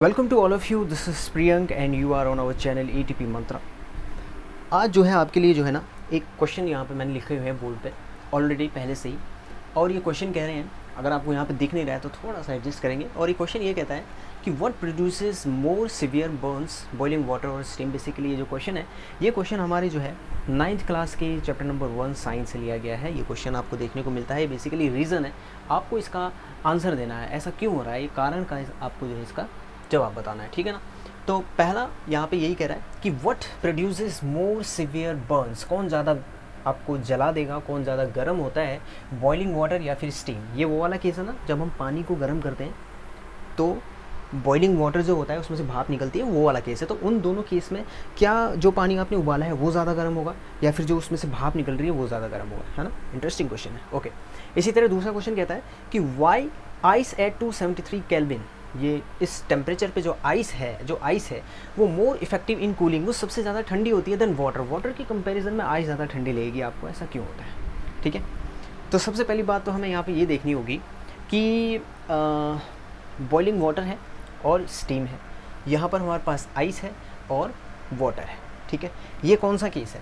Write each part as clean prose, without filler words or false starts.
Welcome to all of you, this is Priyank and you are on our channel ATP Mantra. आज जो है आपके लिए जो है ना एक क्वेश्चन यहाँ पे मैंने लिखे हुए हैं बोर्ड पे ऑलरेडी पहले से ही। और ये क्वेश्चन कह रहे हैं, अगर आपको यहाँ पे दिख नहीं रहा है तो थोड़ा सा एडजस्ट करेंगे। और ये क्वेश्चन ये कहता है कि what produces more severe Burns, boiling water और स्टीम। बेसिकली ये जो क्वेश्चन है, ये क्वेश्चन हमारे जो है 9th क्लास के चैप्टर नंबर 1 साइंस से लिया गया है। ये क्वेश्चन आपको देखने को मिलता है। बेसिकली रीज़न है, आपको इसका आंसर देना है, ऐसा क्यों हो रहा है, ये कारण का आपको जो है इसका जवाब बताना है, ठीक है ना। तो पहला यहाँ पे यही कह रहा है कि what produces more severe Burns, कौन ज़्यादा आपको जला देगा, कौन ज़्यादा गर्म होता है, बॉइलिंग वाटर या फिर स्टीम। ये वो वाला केस है ना, जब हम पानी को गर्म करते हैं तो बॉइलिंग वाटर जो होता है उसमें से भाप निकलती है, वो वाला केस है। तो उन दोनों केस में क्या जो पानी आपने उबाला है वो ज़्यादा गर्म होगा या फिर जो उसमें से भाप निकल रही है वो ज़्यादा गर्म होगा, है ना। इंटरेस्टिंग क्वेश्चन है। ओके, इसी तरह दूसरा क्वेश्चन कहता है कि वाई आइस एट 273 केल्विन, ये इस टेम्परेचर पे जो आइस है वो मोर इफेक्टिव इन कूलिंग, वो सबसे ज़्यादा ठंडी होती है देन वाटर। वाटर की कंपैरिजन में आइस ज़्यादा ठंडी लगेगी आपको, ऐसा क्यों होता है, ठीक है। तो सबसे पहली बात तो हमें यहाँ पे ये देखनी होगी कि बॉइलिंग वाटर है और स्टीम है, यहाँ पर हमारे पास आइस है और वाटर है, ठीक है। ये कौन सा केस है,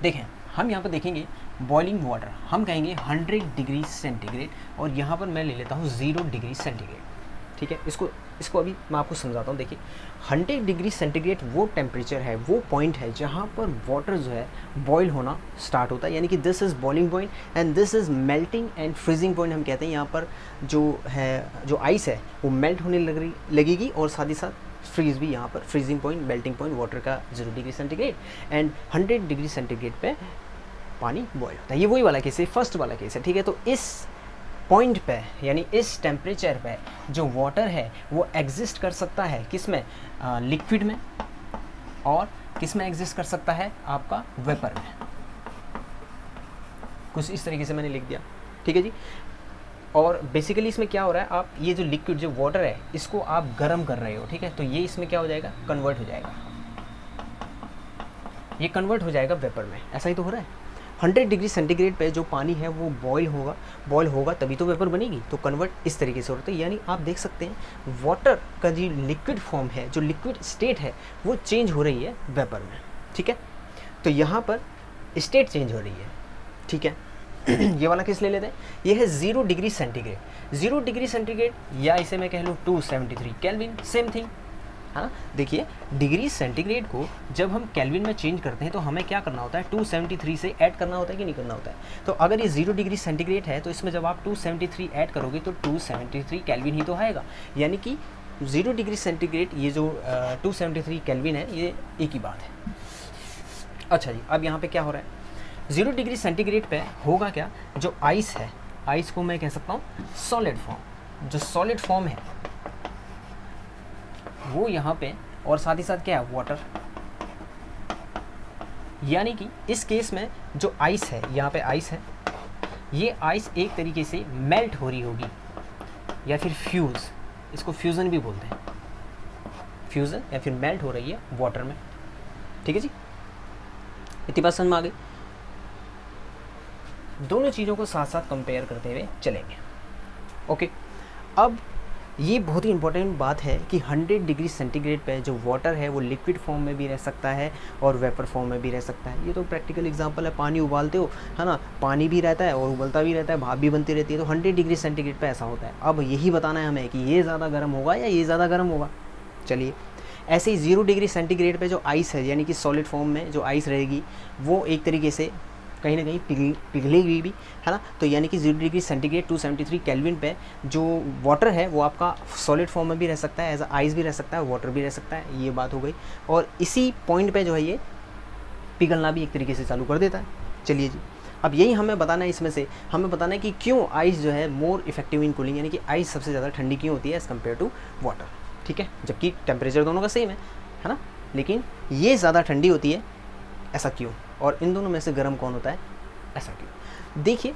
देखें हम यहाँ पर देखेंगे बॉइलिंग वाटर, हम कहेंगे 100 डिग्री सेंटीग्रेड और यहाँ पर मैं ले लेता हूँ 0 डिग्री सेंटीग्रेड, ठीक है। इसको अभी मैं आपको समझाता हूँ। देखिए 100 डिग्री सेंटीग्रेड वो टेम्परेचर है, वो पॉइंट है जहाँ पर वाटर जो है बॉयल होना स्टार्ट होता है, यानी कि this is boiling point and this is melting and freezing point. हम कहते हैं यहाँ पर जो आइस है वो मेल्ट होने लगेगी और साथ ही साथ फ्रीज भी, यहाँ पर freezing point, melting point water का 0 degree centigrade and 100 degree centigrade पे पानी बॉयल होता है। ये वही वाला केस है, फर्स्ट वाला केस है, ठीक है। तो इस पॉइंट पे यानी इस टेम्परेचर पे जो वाटर है वो एग्जिस्ट कर सकता है किस में, लिक्विड में, और किस में एग्जिस्ट कर सकता है आपका वेपर में। कुछ इस तरीके से मैंने लिख दिया, ठीक है जी। और बेसिकली इसमें क्या हो रहा है, आप ये जो लिक्विड जो वाटर है इसको आप गर्म कर रहे हो, ठीक है। तो ये इसमें क्या हो जाएगा, कन्वर्ट हो जाएगा, ये कन्वर्ट हो जाएगा वेपर में, ऐसा ही तो हो रहा है। 100 डिग्री सेंटीग्रेड पे जो पानी है वो बॉयल होगा तभी तो वेपर बनेगी, तो कन्वर्ट इस तरीके से होता है। यानी आप देख सकते हैं वाटर का जो लिक्विड फॉर्म है, जो लिक्विड स्टेट है वो चेंज हो रही है वेपर में, ठीक है। तो यहाँ पर स्टेट चेंज हो रही है, ठीक है। ये वाला केस ले लेते हैं, ये है 0 डिग्री सेंटीग्रेड। 0 डिग्री सेंटीग्रेड या इसे मैं कह लूँ 273 केल्विन, सेम थिंग, है ना। देखिए डिग्री सेंटीग्रेड को जब हम केल्विन में चेंज करते हैं तो हमें क्या करना होता है, 273 से ऐड करना होता है कि नहीं करना होता है। तो अगर ये 0 डिग्री सेंटीग्रेड है तो इसमें जब आप 273 ऐड करोगे तो 273 केल्विन ही तो आएगा। यानी कि 0 डिग्री सेंटीग्रेड ये जो 273 केल्विन है, ये एक ही बात है। अच्छा जी, अब यहाँ पे क्या हो रहा है, 0 डिग्री सेंटीग्रेड पे होगा क्या, जो आइस है, आइस को मैं कह सकता हूँ सॉलिड फॉर्म, जो सॉलिड फॉर्म है वो यहाँ पे, और साथ ही साथ क्या है, वाटर। यानी कि इस केस में जो आइस है, यहाँ पे आइस है, ये आइस एक तरीके से मेल्ट हो रही होगी या फिर फ्यूज़, इसको फ्यूज़न भी बोलते हैं, फ्यूज़न या फिर मेल्ट हो रही है वाटर में, ठीक है जी। इतनी बात समझ में आ गई। दोनों चीज़ों को साथ साथ कंपेयर करते हुए चलेंगे। ओके, अब ये बहुत ही इंपॉर्टेंट बात है कि 100 डिग्री सेंटीग्रेड पे जो वाटर है वो लिक्विड फॉर्म में भी रह सकता है और वेपर फॉर्म में भी रह सकता है। ये तो प्रैक्टिकल एग्जांपल है, पानी उबालते हो, है ना, पानी भी रहता है और उबलता भी रहता है, भाप भी बनती रहती है। तो 100 डिग्री सेंटीग्रेड पे ऐसा होता है। अब यही बताना है हमें कि ये ज़्यादा गर्म होगा या ये ज़्यादा गर्म होगा। चलिए, ऐसे ही 0 डिग्री सेंटीग्रेड पे जो आइस है, यानी कि सॉलिड फॉर्म में जो आइस रहेगी वो एक तरीके से कहीं ना कहीं पिघलेगी भी, है ना। तो यानी कि 0 डिग्री सेंटीग्रेड 273 केल्विन पे जो वाटर है वो आपका सॉलिड फॉर्म में भी रह सकता है, एज आइस भी रह सकता है, वाटर भी रह सकता है, ये बात हो गई। और इसी पॉइंट पे जो है ये पिघलना भी एक तरीके से चालू कर देता है। चलिए जी, अब यही हमें बताना है, इसमें से हमें बताना है कि क्यों आइस जो है मोर इफेक्टिव इन कूलिंग, यानी कि आइस सबसे ज़्यादा ठंडी क्यों होती है एज़ कम्पेयर टू वाटर, ठीक है। जबकि टेम्परेचर दोनों का सेम है ना, लेकिन ये ज़्यादा ठंडी होती है, ऐसा क्यों, और इन दोनों में से गर्म कौन होता है, ऐसा क्यों। देखिए,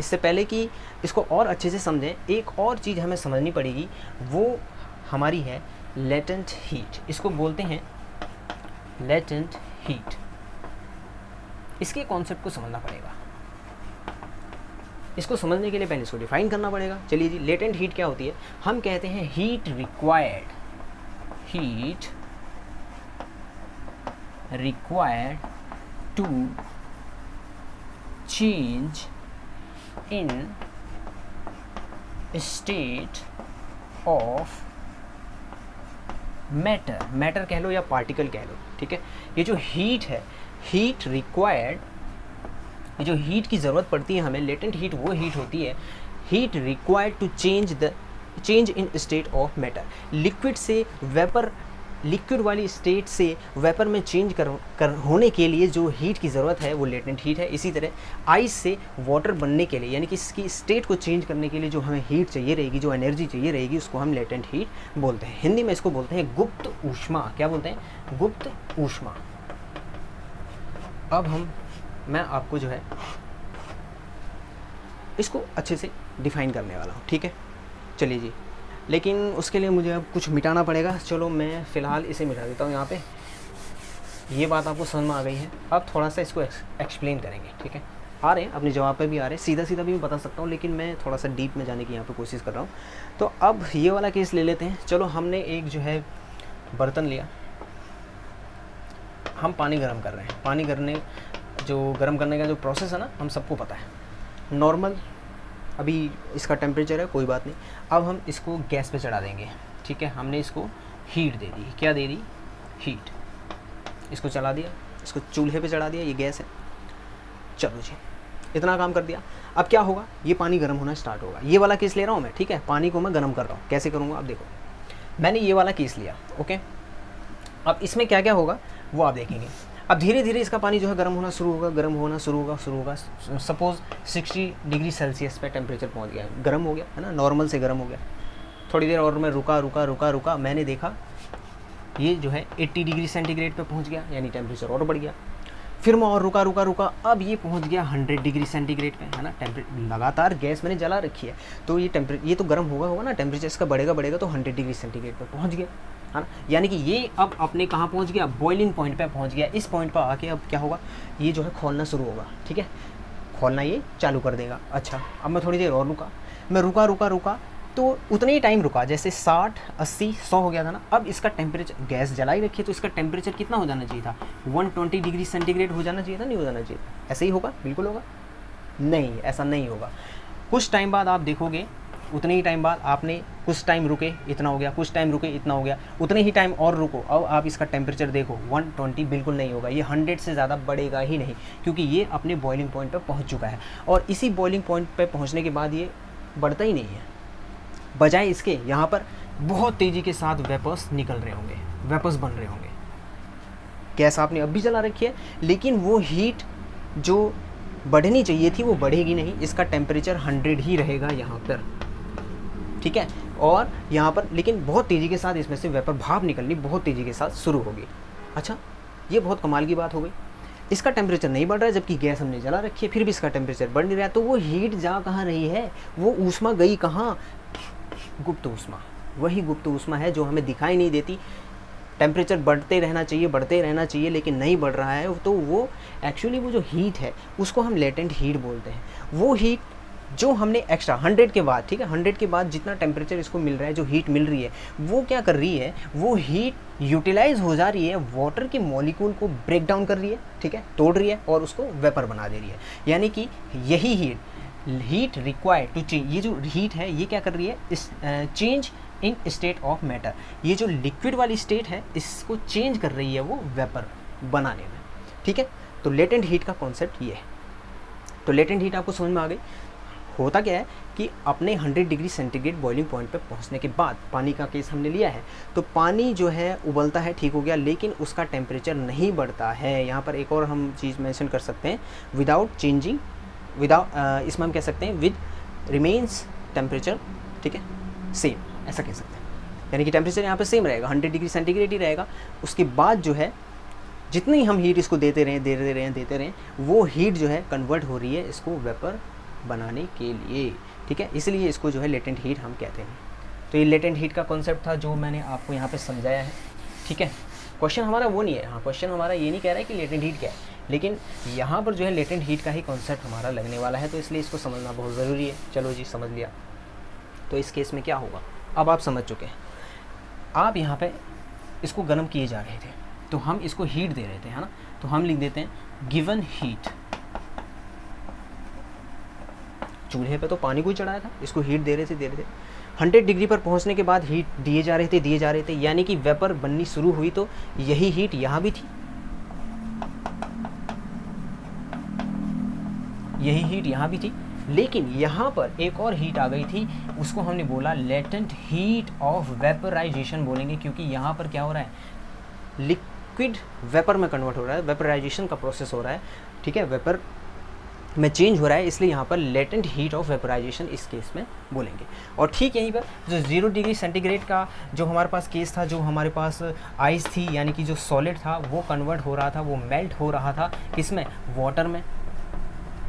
इससे पहले कि इसको और अच्छे से समझें, एक और चीज़ हमें समझनी पड़ेगी, वो हमारी है लेटेंट हीट। इसको बोलते हैं लेटेंट हीट। इसके कॉन्सेप्ट को समझना पड़ेगा। इसको समझने के लिए पहले इसको डिफाइन करना पड़ेगा। चलिए जी, लेटेंट हीट क्या होती है? हम कहते हैं heat required to change in state of matter कह लो या पार्टिकल कह लो, ठीक है। ये जो हीट है, हीट रिक्वायर्ड, ये जो हीट की ज़रूरत पड़ती है हमें, लेटेंट हीट वो हीट होती है, heat required to change in state of matter. Liquid से वेपर, लिक्विड वाली स्टेट से वेपर में चेंज होने के लिए जो हीट की ज़रूरत है वो लेटेंट हीट है। इसी तरह आइस से वाटर बनने के लिए, यानी कि इसकी स्टेट को चेंज करने के लिए जो हमें हीट चाहिए रहेगी, जो एनर्जी चाहिए रहेगी, उसको हम लेटेंट हीट बोलते हैं। हिंदी में इसको बोलते हैं गुप्त ऊष्मा। क्या बोलते हैं? गुप्त ऊष्मा। अब मैं आपको जो है इसको अच्छे से डिफाइन करने वाला हूँ, ठीक है। चलिए जी, लेकिन उसके लिए मुझे अब कुछ मिटाना पड़ेगा। चलो मैं फ़िलहाल इसे मिटा देता हूँ यहाँ पे। ये बात आपको समझ में आ गई है। अब थोड़ा सा इसको एक्सप्लेन करेंगे, ठीक है। आ रहे हैं अपने जवाब पे भी आ रहे हैं, सीधा सीधा भी मैं बता सकता हूँ, लेकिन मैं थोड़ा सा डीप में जाने की यहाँ पे कोशिश कर रहा हूँ। तो अब ये वाला केस ले लेते हैं। चलो, हमने एक जो है बर्तन लिया, हम पानी गर्म कर रहे हैं। पानी गर्म करने का जो प्रोसेस है ना, हम सबको पता है। नॉर्मल अभी इसका टेम्परेचर है, कोई बात नहीं। अब हम इसको गैस पे चढ़ा देंगे, ठीक है। हमने इसको हीट दे दी। क्या दे दी? हीट। इसको चला दिया, इसको चूल्हे पे चढ़ा दिया, ये गैस है। चलो जी, इतना काम कर दिया। अब क्या होगा? ये पानी गर्म होना स्टार्ट होगा। ये वाला केस ले रहा हूँ मैं, ठीक है। पानी को मैं गर्म कर रहा हूँ। कैसे करूँगा? अब देखो, मैंने ये वाला केस लिया, ओके। अब इसमें क्या क्या होगा वो आप देखेंगे। अब धीरे धीरे इसका पानी जो है गर्म होना शुरू होगा। सपोज़ 60 डिग्री सेल्सियस पे टेम्परेचर पहुंच गया, गर्म हो गया है ना, नॉर्मल से गर्म हो गया। थोड़ी देर और मैं रुका, मैंने देखा ये जो है 80 डिग्री सेंटीग्रेड पे पहुंच गया, यानी टेम्परेचर और बढ़ गया। फिर मैं और रुका, अब ये पहुंच गया 100 डिग्री सेंटीग्रेड पे, है ना। लगातार गैस मैंने जला रखी है, तो ये तो गर्म होगा ना, टेम्परेचर इसका बढ़ेगा तो 100 डिग्री सेंटीग्रेड पे पहुंच गया, है ना। यानी कि ये अब अपने कहाँ पहुंच गया? बॉइलिंग पॉइंट पे पहुंच गया। इस पॉइंट पर आके अब क्या होगा? ये जो है खोलना शुरू होगा, ठीक है। खोलना ये चालू कर देगा। अच्छा, अब मैं थोड़ी देर और रुका, मैं रुका तो उतने ही टाइम रुका जैसे 60, 80, 100 हो गया था ना। अब इसका टेम्परेचर, गैस जलाई रखी है तो इसका टेम्परेचर कितना हो जाना चाहिए था? 120 डिग्री सेंटीग्रेड हो जाना चाहिए था, नहीं हो जाना चाहिए था? ऐसे ही होगा? बिल्कुल होगा? नहीं, ऐसा नहीं होगा। कुछ टाइम बाद आप देखोगे, उतने ही टाइम बाद आपने कुछ टाइम रुके, इतना हो गया, कुछ टाइम रुके, इतना हो गया, उतने ही टाइम और रुको। अब आप इसका टेम्परेचर देखो, 120 बिल्कुल नहीं होगा, ये 100 से ज़्यादा बढ़ेगा ही नहीं, क्योंकि ये अपने बॉइलिंग पॉइंट पर पहुंच चुका है। और इसी बॉइलिंग पॉइंट पर पहुंचने के बाद ये बढ़ता ही नहीं है, बजाय इसके यहाँ पर बहुत तेज़ी के साथ वेपर्स निकल रहे होंगे, वेपर्स बन रहे होंगे। गैस आपने अब भी जला रखी है, लेकिन वो हीट जो बढ़नी चाहिए थी वो बढ़ेगी नहीं। इसका टेम्परेचर 100 ही रहेगा यहाँ पर, ठीक है। और यहाँ पर लेकिन बहुत तेज़ी के साथ इसमें से वेपर, भाप निकलनी बहुत तेज़ी के साथ शुरू होगी। अच्छा, ये बहुत कमाल की बात हो गई। इसका टेम्परेचर नहीं बढ़ रहा है, जबकि गैस हमने जला रखी है, फिर भी इसका टेम्परेचर बढ़ नहीं रहा है। तो वो हीट जा कहाँ रही है? वो ऊष्मा गई कहाँ? गुप्त ऊष्मा। वही गुप्त ऊष्मा है जो हमें दिखाई नहीं देती। टेम्परेचर बढ़ते रहना चाहिए, लेकिन नहीं बढ़ रहा है। तो वो एक्चुअली वो जो हीट है उसको हम लेटेंट हीट बोलते हैं। वो हीट जो हमने एक्स्ट्रा 100 के बाद, ठीक है, 100 के बाद जितना टेम्परेचर इसको मिल रहा है, जो हीट मिल रही है, वो क्या कर रही है? वो हीट यूटिलाइज हो जा रही है, वाटर के मॉलिक्यूल को ब्रेक डाउन कर रही है, ठीक है, तोड़ रही है और उसको वेपर बना दे रही है। यानी कि यही हीट रिक्वायर्ड टू चेंज, ये जो हीट है ये क्या कर रही है? इस change in state of matter, ये जो लिक्विड वाली स्टेट है इसको चेंज कर रही है वो वेपर बनाने में, ठीक है। तो लेटेंट हीट का कॉन्सेप्ट ये है। तो लेटेंट हीट आपको समझ में आ गई। होता क्या है कि अपने 100 डिग्री सेंटीग्रेड बॉइलिंग पॉइंट पे पहुंचने के बाद, पानी का केस हमने लिया है, तो पानी जो है उबलता है, ठीक हो गया, लेकिन उसका टेम्परेचर नहीं बढ़ता है। यहाँ पर एक और हम चीज़ मेंशन कर सकते हैं, इसमें हम कह सकते हैं विद रिमेन्स टेम्परेचर, ठीक है, सेम, ऐसा कह सकते हैं। यानी कि टेम्परेचर यहाँ पे सेम रहेगा, 100 डिग्री सेंटीग्रेड ही रहेगा। उसके बाद जो है जितनी हम हीट इसको देते रहें, वो हीट जो है कन्वर्ट हो रही है इसको वेपर बनाने के लिए, ठीक है। इसलिए इसको जो है लेटेंट हीट हम कहते हैं। तो ये लेटेंट हीट का कॉन्सेप्ट था जो मैंने आपको यहाँ पे समझाया है, ठीक है। क्वेश्चन हमारा वो नहीं है। हाँ, क्वेश्चन हमारा ये नहीं कह रहा है कि लेटेंट हीट क्या है, लेकिन यहाँ पर जो है लेटेंट हीट का ही कॉन्सेप्ट हमारा लगने वाला है, तो इसलिए इसको समझना बहुत ज़रूरी है। चलो जी, समझ लिया। तो इस केस में क्या होगा, अब आप समझ चुके हैं। आप यहाँ पे इसको गर्म किए जा रहे थे, तो हम इसको हीट दे रहे थे, है ना। तो हम लिख देते हैं गिवन हीट। चूल्हे पे तो पानी को ही चढ़ाया था, इसको हीट दे रहे थे 100 डिग्री पर पहुंचने के बाद हीट दिए जा रहे थे, यानी कि वेपर बननी शुरू हुई, तो यही हीट यहाँ भी थी, यही हीट यहाँ भी थी। लेकिन यहाँ पर एक और हीट आ गई थी, उसको हमने बोला लेटेंट हीट ऑफ वेपराइजेशन बोलेंगे, क्योंकि यहाँ पर क्या हो रहा है, लिक्विड वेपर में कन्वर्ट हो रहा है, वेपराइजेशन का प्रोसेस हो रहा है, ठीक है, वेपर में चेंज हो रहा है, इसलिए यहाँ पर लेटेंट हीट ऑफ वेपराइजेशन इस केस में बोलेंगे। और ठीक यहीं पर जो 0 डिग्री सेंटीग्रेड का जो हमारे पास केस था, जो हमारे पास आइस थी, यानी कि जो सॉलिड था वो कन्वर्ट हो रहा था, वो मेल्ट हो रहा था किसमें, वाटर में,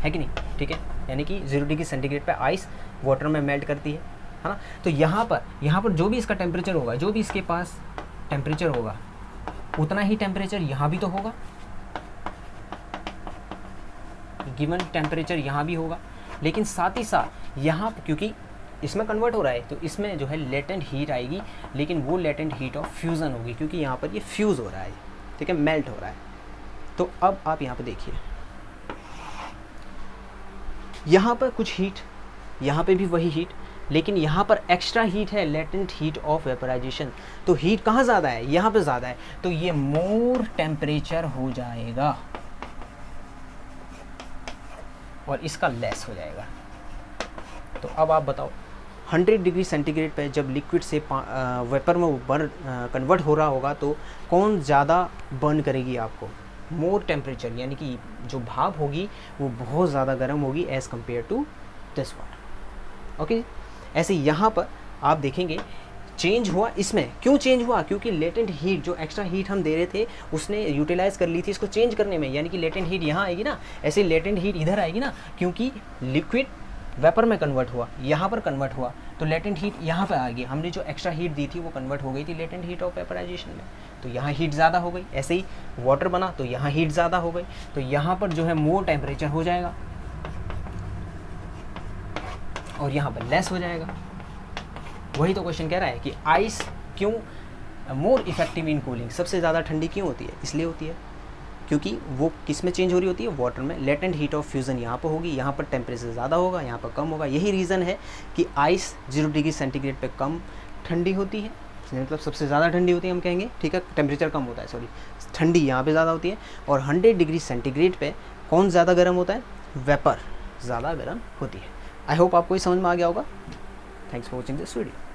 है कि नहीं, ठीक है। यानी कि 0 डिग्री सेंटीग्रेड पे आइस वाटर में मेल्ट करती है ना। तो यहाँ पर जो भी इसका टेम्परेचर होगा, जो भी इसके पास टेम्परेचर होगा, उतना ही टेम्परेचर यहाँ भी तो होगा, गिवन टेम्परेचर यहाँ भी होगा। लेकिन साथ ही साथ यहाँ क्योंकि इसमें कन्वर्ट हो रहा है, तो इसमें जो है लेटेंट हीट आएगी, लेकिन वो लेटेंट हीट ऑफ फ्यूज़न होगी, क्योंकि यहाँ पर ये फ्यूज़ हो रहा है, ठीक है, मेल्ट हो रहा है। तो अब आप यहाँ पर देखिए, यहाँ पर कुछ हीट, यहाँ पे भी वही हीट, लेकिन यहाँ पर एक्स्ट्रा हीट है, लेटेंट हीट ऑफ वेपराइजेशन। तो हीट कहाँ ज़्यादा है, यहाँ पे ज़्यादा है, तो ये मोर टेम्परेचर हो जाएगा और इसका लेस हो जाएगा। तो अब आप बताओ, 100 डिग्री सेंटीग्रेड पे जब लिक्विड से वेपर में कन्वर्ट हो रहा होगा, तो कौन ज़्यादा बर्न करेगी आपको, मोर टेम्परेचर, यानी कि जो भाप होगी वो बहुत ज़्यादा गर्म होगी as compare to this one. Okay, ऐसे यहाँ पर आप देखेंगे चेंज हुआ। इसमें क्यों चेंज हुआ, क्योंकि लेटेंट हीट, जो एक्स्ट्रा हीट हम दे रहे थे, उसने यूटिलाइज कर ली थी इसको चेंज करने में, यानी कि लेटेंट हीट यहाँ आएगी ना, ऐसे लेटेंट हीट इधर आएगी ना, क्योंकि लिक्विड वेपर में कन्वर्ट हुआ, यहाँ पर कन्वर्ट हुआ, तो लेटेंट हीट यहाँ पर आ गई। हमने जो एक्स्ट्रा हीट दी थी वो कन्वर्ट हो गई थी लेटेंट हीट ऑफ वेपराइजेशन में, तो यहाँ हीट ज़्यादा हो गई। ऐसे ही वाटर बना तो यहाँ हीट ज़्यादा हो गई, तो यहाँ पर जो है मोर टेम्परेचर हो जाएगा और यहाँ पर लेस हो जाएगा। वही तो क्वेश्चन कह रहा है कि आइस क्यों मोर इफेक्टिव इन कूलिंग, सबसे ज़्यादा ठंडी क्यों होती है, इसलिए होती है क्योंकि वो किस में चेंज हो रही होती है, वाटर में। लेटेंट हीट ऑफ फ्यूज़न यहाँ पर होगी, यहाँ पर टेम्परेचर ज़्यादा होगा, यहाँ पर कम होगा। यही रीज़न है कि आइस 0 डिग्री सेंटीग्रेड पे कम ठंडी होती है, मतलब सबसे ज़्यादा ठंडी होती है हम कहेंगे, ठीक है, टेम्परेचर कम होता है, सॉरी, ठंडी यहाँ पे ज़्यादा होती है। और 100 डिग्री सेंटीग्रेड पे कौन ज़्यादा गर्म होता है, वेपर ज़्यादा गर्म होती है। आई होप आपको ये समझ में आ गया होगा। Thanks for watching this video.